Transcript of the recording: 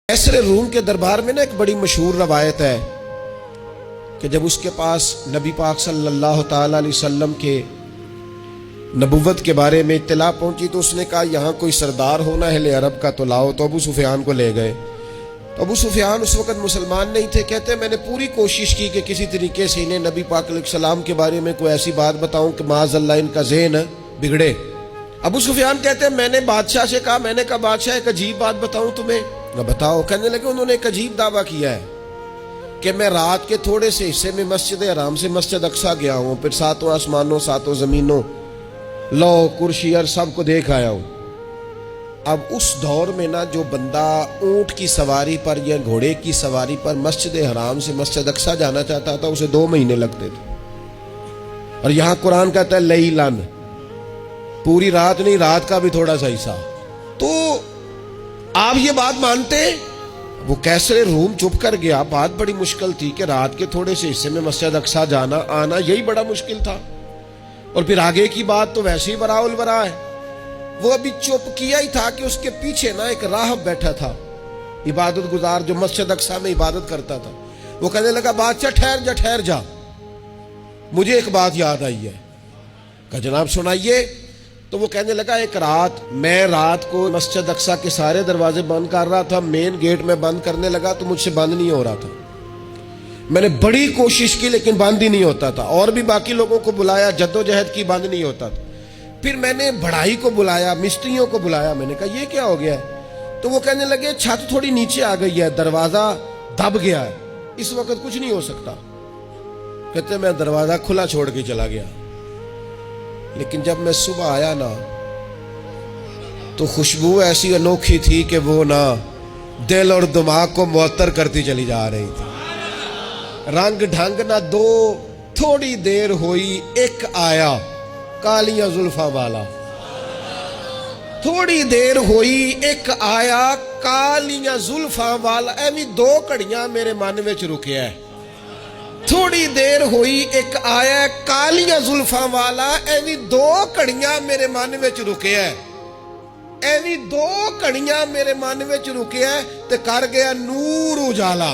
कैसर room के दरबार में ना एक बड़ी मशहूर रवायत है कि जब उसके पास नबी पाक सल्लल्लाहु ताला अलैहि वसल्लम के नबुव्वत के बारे में इत्तला पहुंची तो उसने कहा यहाँ कोई सरदार होना है ले अरब का तो लाओ। तो अबू सुफियान को ले गए। तो अबू सुफियान उस वक़्त मुसलमान नहीं थे। कहते मैंने पूरी कोशिश की कि किसी तरीके से इन्हें नबी पाक अलैहिस्सलाम के बारे में कोई ऐसी बात बताऊं कि माज़अल्लाह इनका ज़हन बिगड़े। अबू सुफियान कहते हैं मैंने बादशाह से कहा, मैंने कहा बादशाह एक अजीब बात बताऊं तुम्हें। बताओ। कहने लगे उन्होंने एक अजीब दावा किया है कि मैं रात के थोड़े से हिस्से में मस्जिद हराम से मस्जिद अक्सा गया हूँ, फिर सातों आसमानों सातों ज़मीनों लो कुर्सी और सबको देख आया हूँ। अब उस दौर में ना जो बंदा ऊँट की सवारी पर या घोड़े की सवारी पर मस्जिद हराम से मस्जिद अक्सा जाना चाहता था उसे 2 महीने लगते थे। और यहाँ कुरान कहता है लैलन, पूरी रात नहीं, रात का भी थोड़ा सा हिस्सा। तो आप ये बात मानते? वो कैसर रूम चुप कर गया। बात बड़ी मुश्किल थी कि रात के थोड़े से हिस्से में मस्जिद अक्सा जाना आना यही बड़ा मुश्किल था। और फिर आगे की बात तो वैसे ही बराउल बरा है। वो अभी चुप किया ही था कि उसके पीछे ना एक राहब बैठा था, इबादत गुजार, जो मस्जिद अक्सा में इबादत करता था। वो कहने लगा बादशाह ठहर जा, मुझे एक बात याद आई है। कहा जनाब सुनाइए। तो वो कहने लगा एक रात मैं रात को मस्जिद अक्सा के सारे दरवाजे बंद कर रहा था, मेन गेट में बंद करने लगा तो मुझसे बंद नहीं हो रहा था। मैंने बड़ी कोशिश की लेकिन बंद ही नहीं होता था। और भी बाकी लोगों को बुलाया, जद्दोजहद की, बंद नहीं होता था। फिर मैंने बढ़ाई को बुलाया, मिस्त्रियों को बुलाया। मैंने कहा ये क्या हो गया है? तो वो कहने लगे छत थोड़ी नीचे आ गई है, दरवाजा दब गया है, इस वक्त कुछ नहीं हो सकता। कहते मैं दरवाजा खुला छोड़ के चला गया। लेकिन जब मैं सुबह आया ना तो खुशबू ऐसी अनोखी थी कि वो ना दिल और दिमाग को मुअत्तर करती चली जा रही थी। रंग ढंग ना दो, थोड़ी देर हुई एक आया कालियां जुल्फा वाला। थोड़ी देर हुई एक आया कालियां जुल्फा वाला। एवी 2 घड़ियां मेरे मन विच रुकिया है। थोड़ी देर हुई एक आया कालियां जुल्फा वाला। एवी 2 घड़ियां मेरे मन विच रुकिया है। एवी 2 घड़ियां मेरे मन विच रुकिया है ते कर गया नूर उजाला।